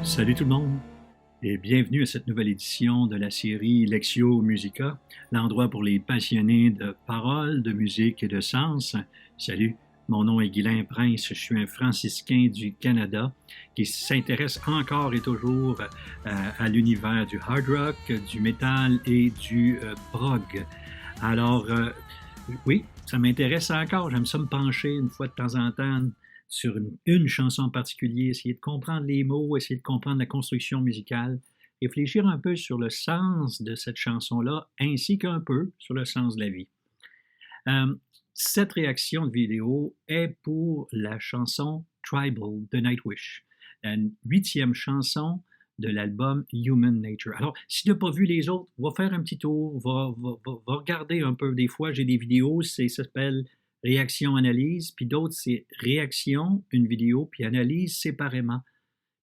Salut tout le monde et bienvenue à cette nouvelle édition de la série Lectio Musica, l'endroit pour les passionnés de paroles, de musique et de sens. Salut, mon nom est Guylain Prince, je suis un franciscain du Canada qui s'intéresse encore et toujours à l'univers du hard rock, du metal et du prog. Alors, oui, ça m'intéresse encore, j'aime ça me pencher une fois de temps en temps sur une chanson en particulier, essayer de comprendre les mots, essayer de comprendre la construction musicale, réfléchir un peu sur le sens de cette chanson-là, ainsi qu'un peu sur le sens de la vie. Euh, cette réaction de vidéo est pour la chanson Tribal de Nightwish, la 8e chanson de l'album Human Nature. Alors, si tu n'as pas vu les autres, va faire un petit tour, va regarder un peu. Des fois, j'ai des vidéos, ça s'appelle réaction, analyse, puis d'autres, c'est réaction, une vidéo, puis analyse séparément.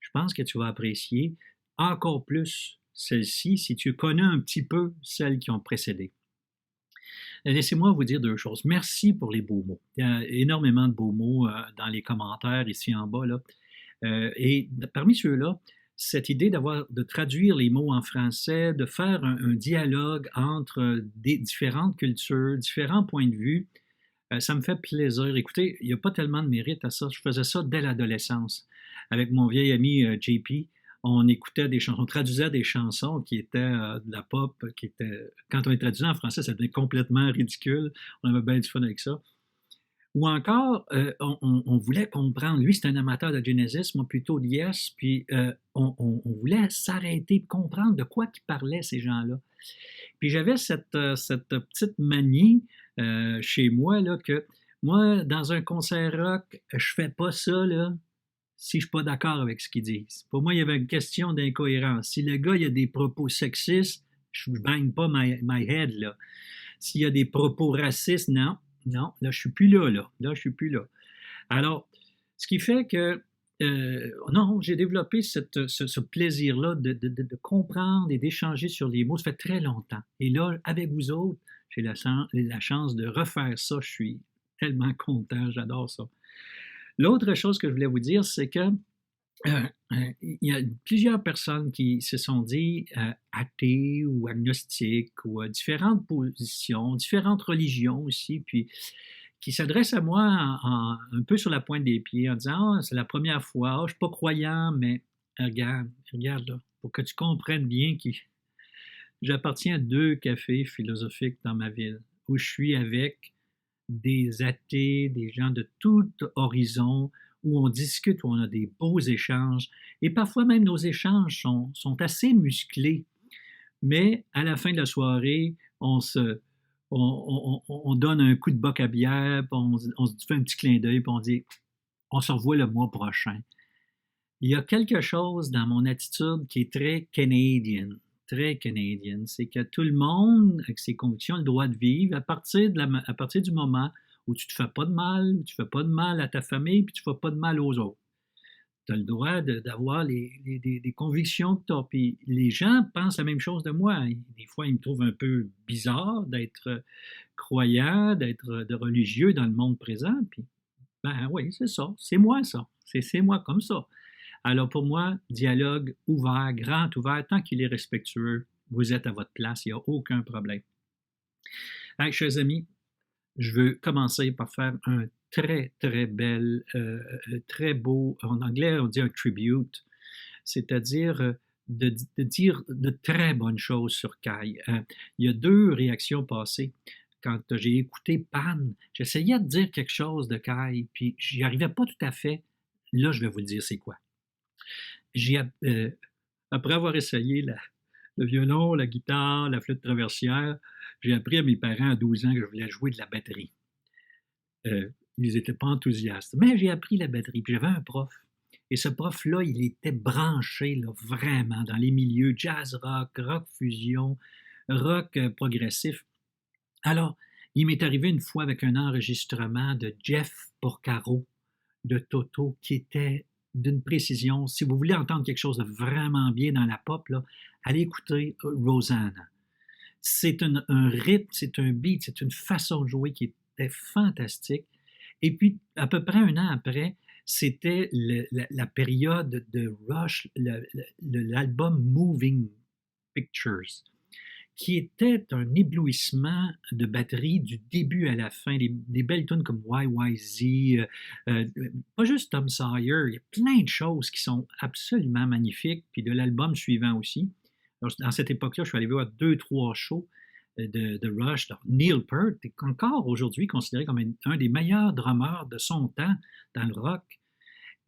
Je pense que tu vas apprécier encore plus celle-ci si tu connais un petit peu celles qui ont précédé. Laissez-moi vous dire deux choses. Merci pour les beaux mots. Il y a énormément de beaux mots dans les commentaires ici en bas, là. Et parmi ceux-là, cette idée de traduire les mots en français, de faire un dialogue entre des différentes cultures, différents points de vue, ça me fait plaisir. Écoutez, il n'y a pas tellement de mérite à ça. Je faisais ça dès l'adolescence. Avec mon vieil ami JP, on écoutait des chansons, on traduisait des chansons qui étaient de la pop, qui étaient, quand on les traduisait en français, ça devenait complètement ridicule. On avait bien du fun avec ça. Ou encore, on voulait comprendre. Lui, c'est un amateur de Genesis, moi plutôt de Yes, puis on voulait s'arrêter, comprendre de quoi qu'ils parlaient, ces gens-là. Puis j'avais cette petite manie chez moi, là, que moi, dans un concert rock, je fais pas ça, là, si je suis pas d'accord avec ce qu'ils disent. Pour moi, il y avait une question d'incohérence. Si le gars, il a des propos sexistes, je ne baigne pas my head, là. S'il y a des propos racistes, non, non, là, je suis plus là, là. Là, je suis plus là. Alors, ce qui fait que, non, j'ai développé ce plaisir-là de comprendre et d'échanger sur les mots. Ça fait très longtemps. Et là, avec vous autres, j'ai la chance de refaire ça. Je suis tellement content, j'adore ça. L'autre chose que je voulais vous dire, c'est que il y a plusieurs personnes qui se sont dit athées ou agnostiques ou différentes positions, différentes religions aussi, puis qui s'adressent à moi un peu sur la pointe des pieds en disant c'est la première fois, je ne suis pas croyant, mais regarde là, pour que tu comprennes bien que j'appartiens à deux cafés philosophiques dans ma ville où je suis avec des athées, des gens de tout horizon, où on discute, où on a des beaux échanges. Et parfois même nos échanges sont assez musclés. Mais à la fin de la soirée, on donne un coup de boc à bière, puis on se fait un petit clin d'œil, puis on dit on se revoit le mois prochain. Il y a quelque chose dans mon attitude qui est très canadienne. Très canadienne. C'est que tout le monde, avec ses convictions, a le droit de vivre à partir du moment où tu ne te fais pas de mal, où tu ne fais pas de mal à ta famille, puis tu ne fais pas de mal aux autres. Tu as le droit d'avoir des convictions que tu as. Puis les gens pensent la même chose de moi. Des fois, ils me trouvent un peu bizarre d'être croyant, d'être de religieux dans le monde présent. Puis, ben oui, c'est ça. C'est moi, ça. C'est moi comme ça. Alors pour moi, dialogue ouvert, grand ouvert, tant qu'il est respectueux, vous êtes à votre place, il n'y a aucun problème. Hey, chers amis, je veux commencer par faire un très, très bel, très beau, en anglais on dit un tribute, c'est-à-dire de dire de très bonnes choses sur Kai. Il y a deux réactions passées. Quand j'ai écouté Pan, j'essayais de dire quelque chose de Kai, puis j'y arrivais pas tout à fait. Là, je vais vous le dire c'est quoi. Après avoir essayé le violon, la guitare, la flûte traversière, j'ai appris à mes parents à 12 ans que je voulais jouer de la batterie. Ils n'étaient pas enthousiastes, mais j'ai appris la batterie. Puis j'avais un prof. Et ce prof-là, il était branché là, vraiment dans les milieux jazz rock, rock fusion, rock progressif. Alors, il m'est arrivé une fois avec un enregistrement de Jeff Porcaro de Toto qui était d'une précision. Si vous voulez entendre quelque chose de vraiment bien dans la pop, là, allez écouter Rosanna. C'est un rythme, c'est un beat, c'est une façon de jouer qui était fantastique. Et puis, à peu près un an après, c'était la période de Rush, l'album Moving Pictures, qui était un éblouissement de batterie du début à la fin, des belles tunes comme YYZ, pas juste Tom Sawyer, il y a plein de choses qui sont absolument magnifiques, puis de l'album suivant aussi. Alors, dans cette époque-là, je suis allé voir 2-3 shows de Rush. Alors, Neil Peart est encore aujourd'hui considéré comme un des meilleurs drummers de son temps dans le rock.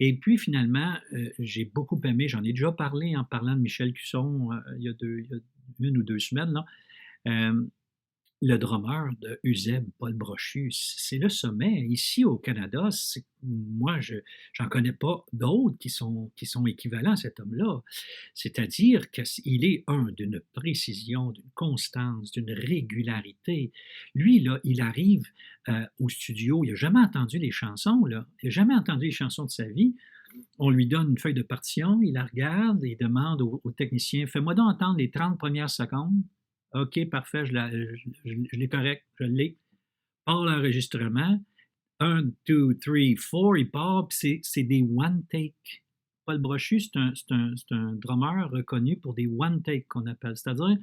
Et puis finalement, j'ai beaucoup aimé, j'en ai déjà parlé en parlant de Michel Cusson il y a 1 ou 2 semaines, là, euh, le drummer de Uzeb, Paul Brochu, c'est le sommet. Ici au Canada, moi, je n'en connais pas d'autres qui sont équivalents à cet homme-là. C'est-à-dire qu'il est d'une précision, d'une constance, d'une régularité. Lui, là, il arrive au studio, il n'a jamais entendu les chansons, là. Il n'a jamais entendu les chansons de sa vie. On lui donne une feuille de partition, il la regarde, il demande au technicien, fais-moi donc entendre les 30 premières secondes. OK, parfait, je l'ai correct, je l'ai. Part l'enregistrement. 1, 2, 3, 4, il part, puis c'est des one take. Paul Brochu, c'est un drummer reconnu pour des one take qu'on appelle. C'est-à-dire,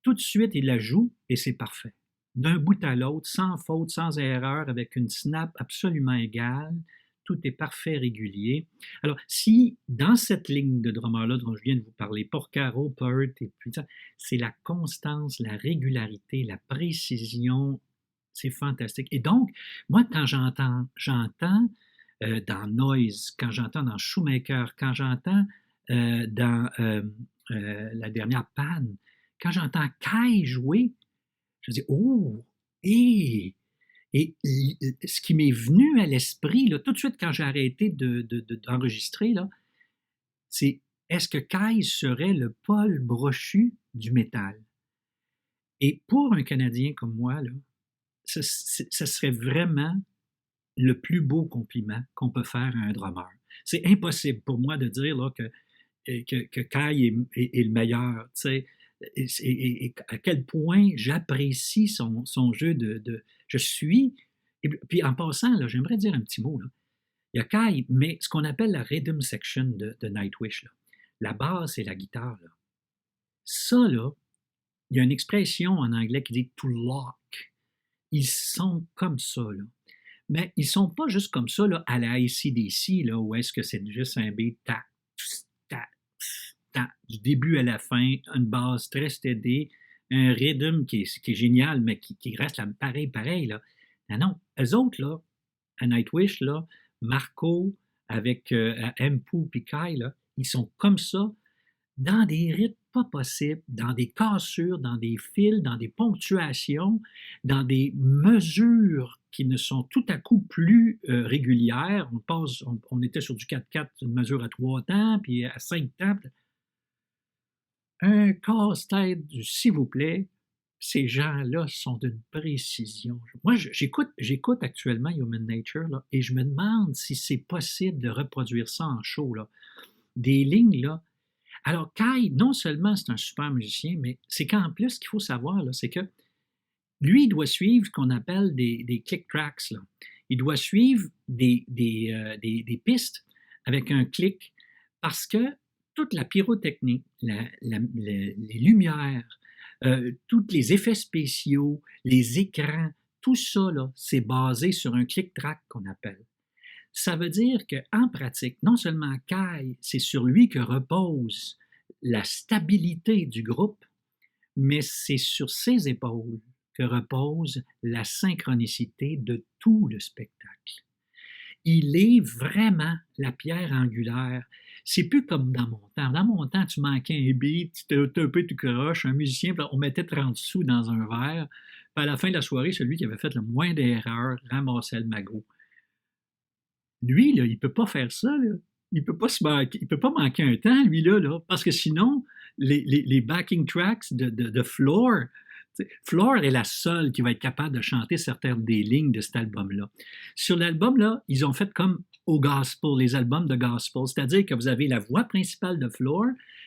tout de suite, il la joue et c'est parfait. D'un bout à l'autre, sans faute, sans erreur, avec une snap absolument égale. Tout est parfait, régulier. Alors, si dans cette ligne de drummer-là dont je viens de vous parler, Porcaro, Peart, et puis ça, c'est la constance, la régularité, la précision, c'est fantastique. Et donc, moi, quand j'entends dans Noise, quand j'entends dans Shoemaker, quand j'entends dans la dernière panne, quand j'entends Kai jouer, je dis, oh, hé! Et ce qui m'est venu à l'esprit, là, tout de suite quand j'ai arrêté d'enregistrer, là, c'est est-ce que Kai serait le Paul Brochu du métal? Et pour un Canadien comme moi, là, ce serait vraiment le plus beau compliment qu'on peut faire à un drummer. C'est impossible pour moi de dire là, que Kai est le meilleur. Tu sais, et à quel point j'apprécie son jeu je suis. Et puis en passant, là, j'aimerais dire un petit mot. Là. Il y a Kai, mais ce qu'on appelle la rhythm section de Nightwish, là, la basse et la guitare, là, ça, là, il y a une expression en anglais qui dit to lock. Ils sont comme ça, là. Mais ils ne sont pas juste comme ça là, à la AC/DC, là, où est-ce que c'est juste un beat tac, tac, tac, du début à la fin, une basse très steady, un rythme qui est génial, mais qui reste là, pareil. Là. Non, eux autres, là, à Nightwish, là, Marco avec Mpu et Kai, là, ils sont comme ça, dans des rythmes pas possibles, dans des cassures, dans des fils, dans des ponctuations, dans des mesures qui ne sont tout à coup plus régulières. On était sur du 4/4, une mesure à 3 temps, puis à 5 temps. Un casse-tête du s'il vous plaît, ces gens-là sont d'une précision. Moi, j'écoute actuellement Human Nature, là, et je me demande si c'est possible de reproduire ça en show. Là. Des lignes, là. Alors, Kai, non seulement c'est un super musicien, mais c'est qu'en plus, ce qu'il faut savoir, là, c'est que lui, il doit suivre ce qu'on appelle des click tracks. Là. Il doit suivre des pistes avec un clic parce que toute la pyrotechnie, les lumières, tous les effets spéciaux, les écrans, tout ça, là, c'est basé sur un click track qu'on appelle. Ça veut dire qu'en pratique, non seulement Kai, c'est sur lui que repose la stabilité du groupe, mais c'est sur ses épaules que repose la synchronicité de tout le spectacle. Il est vraiment la pierre angulaire. C'est plus comme dans mon temps. Dans mon temps, tu manquais un beat, tu étais un peu tout croche, un musicien, on mettait 30 sous dans un verre, puis à la fin de la soirée, celui qui avait fait le moins d'erreurs ramassait le magot. Lui, là, il ne peut pas faire ça. Là. Il ne peut pas manquer un temps, lui, là, parce que sinon, les backing tracks de Floor, Floor est la seule qui va être capable de chanter certaines des lignes de cet album-là. Sur l'album-là, ils ont fait comme au gospel, les albums de gospel, c'est-à-dire que vous avez la voix principale de Floor,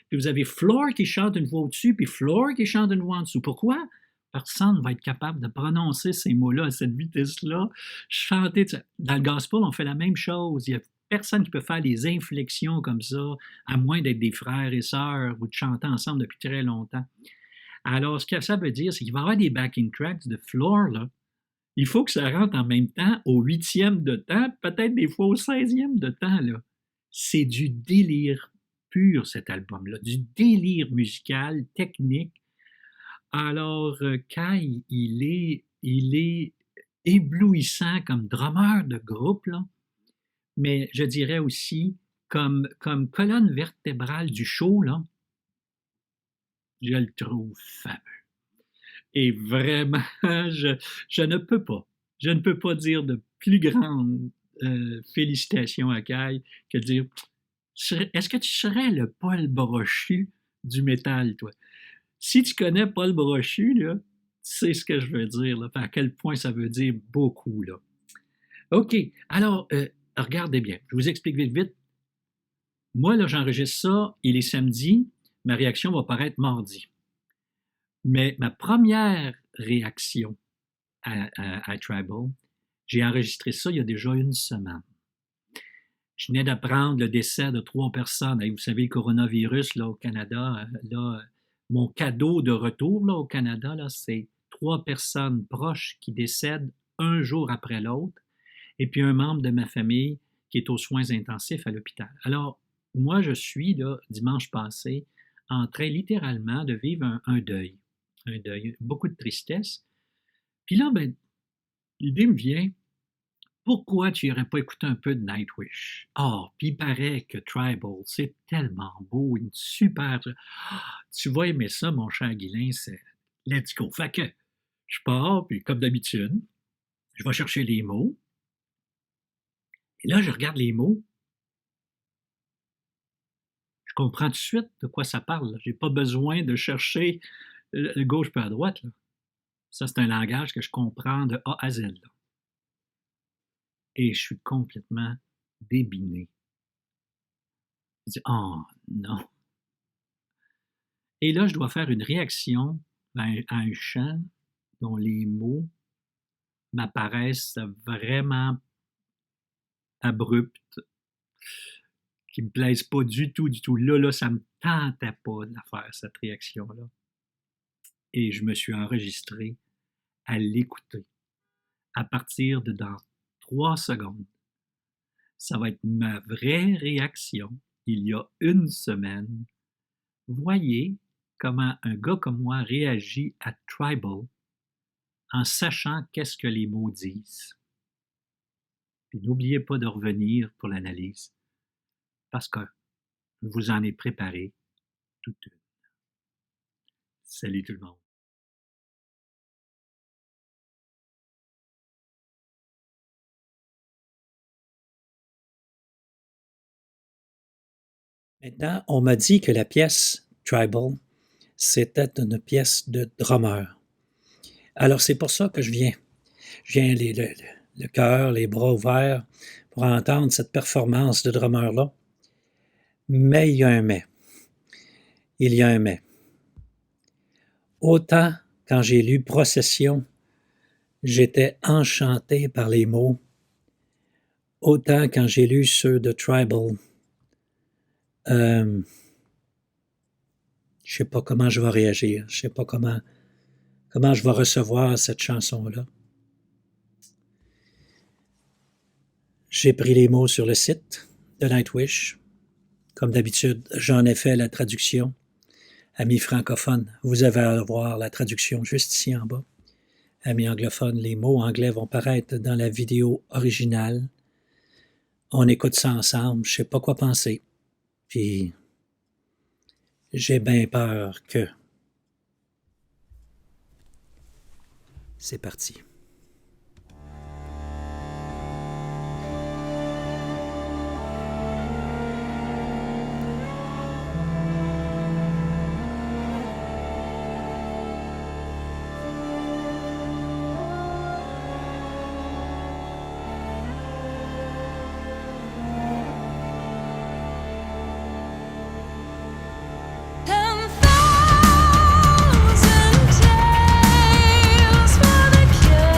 puis vous avez Floor qui chante une voix au-dessus, puis Floor qui chante une voix en dessous. Pourquoi? Personne ne va être capable de prononcer ces mots-là à cette vitesse-là. Chanter, dans le gospel, on fait la même chose. Il y a personne qui peut faire des inflexions comme ça, à moins d'être des frères et sœurs ou de chanter ensemble depuis très longtemps. Alors, ce que ça veut dire, c'est qu'il va y avoir des backing tracks de floor, là. Il faut que ça rentre en même temps au 8e de temps, peut-être des fois au 16e de temps, là. C'est du délire pur, cet album-là, du délire musical, technique. Alors, Kai, il est éblouissant comme drummer de groupe, là, mais je dirais aussi comme colonne vertébrale du show, là, je le trouve fameux. Et vraiment, je ne peux pas dire de plus grande félicitations à Kai que de dire est-ce que tu serais le Paul Brochu du métal, toi? Si tu connais Paul Brochu, là, tu sais ce que je veux dire, là, à quel point ça veut dire beaucoup, là. OK, alors, regardez bien, je vous explique vite, vite. Moi, là, j'enregistre ça, il est samedi, ma réaction va paraître mardi. Mais ma première réaction à Tribal, j'ai enregistré ça il y a déjà une semaine. Je venais d'apprendre le décès de 3 personnes. Et vous savez, le coronavirus là, au Canada, là, mon cadeau de retour là, au Canada, là, c'est 3 personnes proches qui décèdent un jour après l'autre, et puis un membre de ma famille qui est aux soins intensifs à l'hôpital. Alors, moi, je suis, là, dimanche passé, en train littéralement de vivre un deuil. Un deuil, beaucoup de tristesse. Puis là, ben, l'idée me vient, pourquoi tu n'irais pas écouter un peu de Nightwish? Ah, puis il paraît que Tribal, c'est tellement beau, une super... tu vas aimer ça, mon cher Guilain, c'est let's go. Fait que je pars, puis comme d'habitude, je vais chercher les mots. Et là, je regarde les mots. Je comprends tout de suite de quoi ça parle. Je n'ai pas besoin de chercher de gauche puis à droite. Là. Ça, c'est un langage que je comprends de A à Z. Là. Et je suis complètement débiné. Je dis, oh non. Et là, je dois faire une réaction à un chant dont les mots m'apparaissent vraiment abrupts, qui me plaisent pas du tout, du tout. Là, ça me tentait pas de faire cette réaction-là. Et je me suis enregistré à l'écouter. À partir de dans 3 secondes, ça va être ma vraie réaction il y a une semaine. Voyez comment un gars comme moi réagit à Tribal en sachant qu'est-ce que les mots disent. Puis n'oubliez pas de revenir pour l'analyse, parce que je vous en ai préparé toute une. Salut tout le monde. Maintenant, on m'a dit que la pièce Tribal, c'était une pièce de drummer. Alors, c'est pour ça que je viens. Je viens le cœur, les bras ouverts pour entendre cette performance de drummer-là. Mais il y a un mais. Il y a un mais. Autant quand j'ai lu Procession, j'étais enchanté par les mots. Autant quand j'ai lu ceux de Tribal, je sais pas comment je vais réagir. Je sais pas comment je vais recevoir cette chanson-là. J'ai pris les mots sur le site de Nightwish. Comme d'habitude, j'en ai fait la traduction. Amis francophones, vous avez à voir la traduction juste ici en bas. Amis anglophones, les mots anglais vont paraître dans la vidéo originale. On écoute ça ensemble, je sais pas quoi penser. Puis, j'ai bien peur que... C'est parti. Thousand tales for the cure.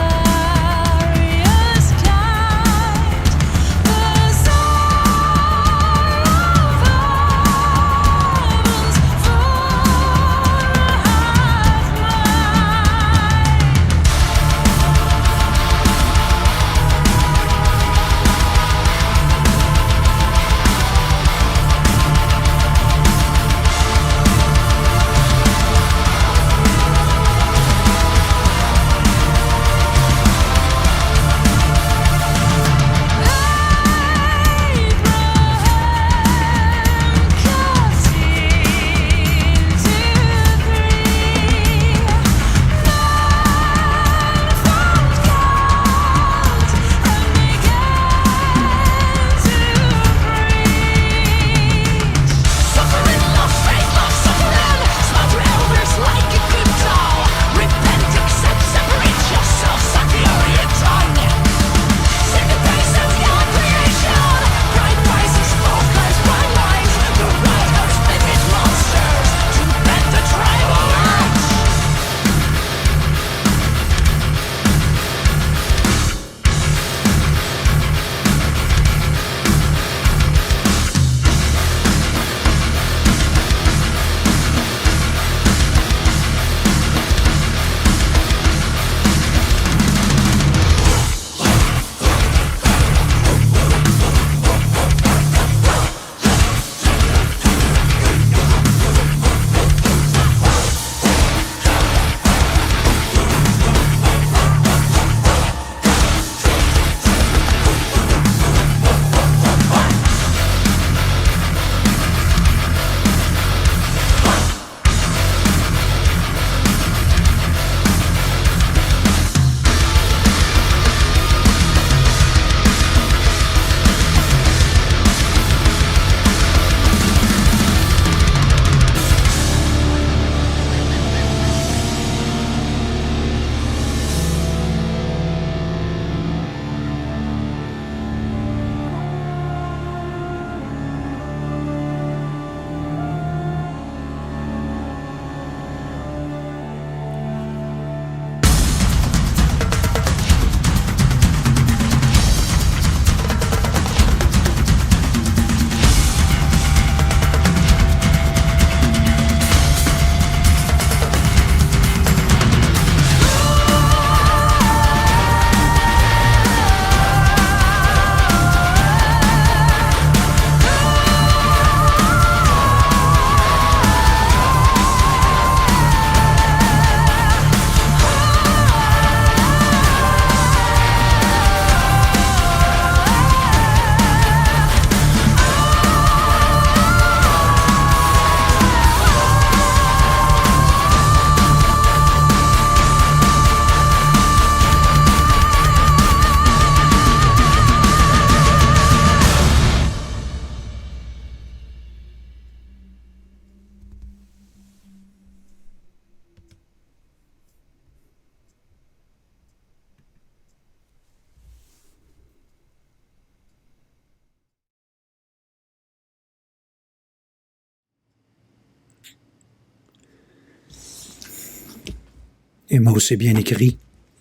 Et moi, c'est bien écrit,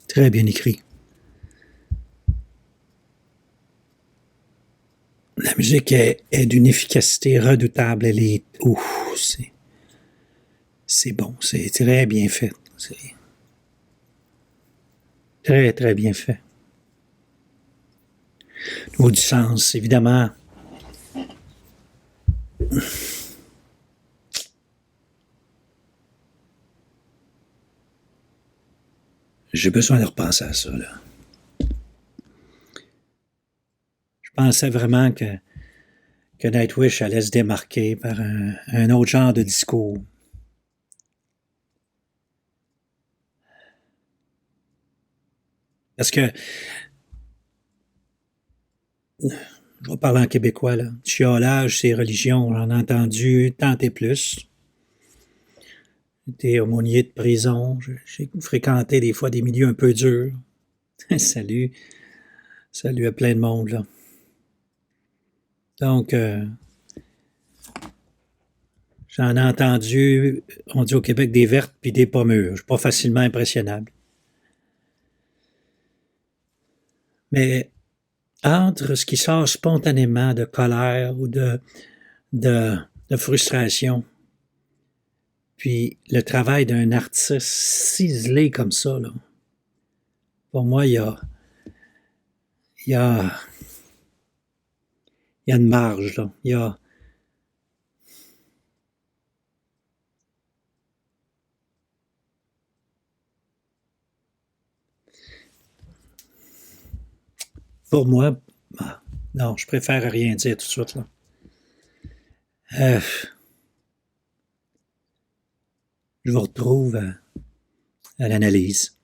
très bien écrit. La musique est d'une efficacité redoutable. Elle est... c'est bon, c'est très bien fait. C'est très, très bien fait. Au niveau du sens, évidemment. J'ai besoin de repenser à ça, là. Je pensais vraiment que Nightwish allait se démarquer par un autre genre de discours. Parce que, je vais parler en québécois, là. Chiolage, c'est religion. J'en ai entendu tant et plus. J'étais aumônier de prison. J'ai fréquenté des fois des milieux un peu durs. Salut. Salut à plein de monde, là. Donc, j'en ai entendu, on dit au Québec, des vertes puis des pas mûres. Je suis pas facilement impressionnable. Mais entre ce qui sort spontanément de colère ou de frustration, puis le travail d'un artiste ciselé comme ça, là, pour moi, il y a une marge, là. Pour moi, non, je préfère rien dire tout de suite, là. Je vous retrouve à l'analyse.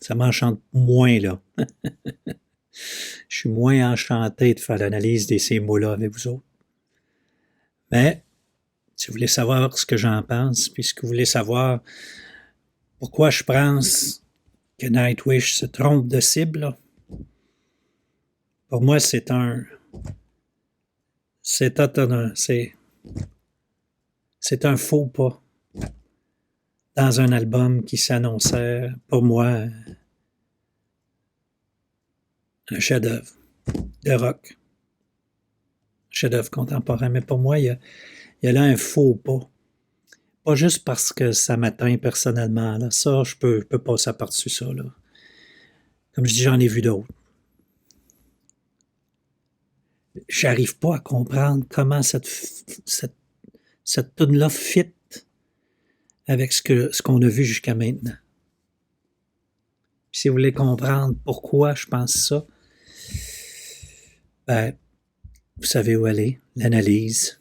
Ça m'enchante moins, là. Je suis moins enchanté de faire l'analyse de ces mots-là avec vous autres. Mais, si vous voulez savoir ce que j'en pense, puis si vous voulez savoir pourquoi je pense que Nightwish se trompe de cible, là, pour moi, c'est un faux pas dans un album qui s'annonçait, pour moi, un chef-d'œuvre de rock, un chef-d'œuvre contemporain. Mais pour moi, il y a là un faux pas. Pas juste parce que ça m'atteint personnellement. Là. Ça, je peux passer par-dessus ça. Là. Comme je dis, j'en ai vu d'autres. J'arrive pas à comprendre comment cette tune-là fit avec ce qu'on a vu jusqu'à maintenant. Puis si vous voulez comprendre pourquoi je pense ça, ben, vous savez où aller, l'analyse.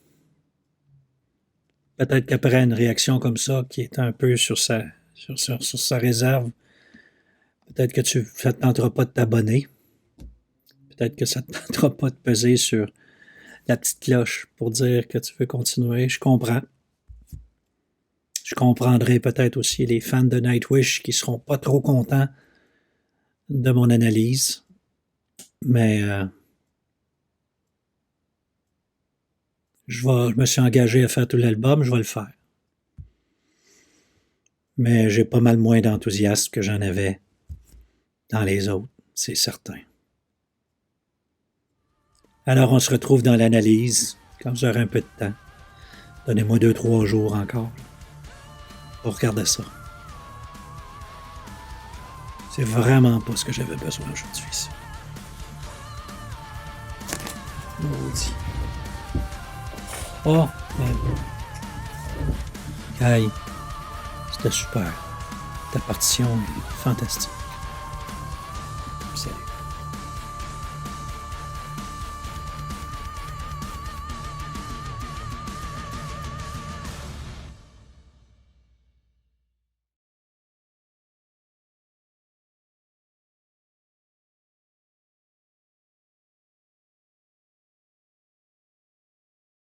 Peut-être qu'après une réaction comme ça, qui est un peu sur sa réserve, peut-être que ça ne te tentera pas de t'abonner. Peut-être que ça ne te tentera pas de peser sur la petite cloche pour dire que tu veux continuer. Je comprends. Je comprendrai peut-être aussi les fans de Nightwish qui ne seront pas trop contents de mon analyse. Mais je me suis engagé à faire tout l'album, je vais le faire. Mais j'ai pas mal moins d'enthousiasme que j'en avais dans les autres, c'est certain. Alors, on se retrouve dans l'analyse quand vous aurez un peu de temps. Donnez-moi 2-3 jours encore pour regarder ça. C'est vraiment pas ce que j'avais besoin aujourd'hui ici. Maudit. Oh, Kai, c'était super. Ta partition est fantastique. Salut.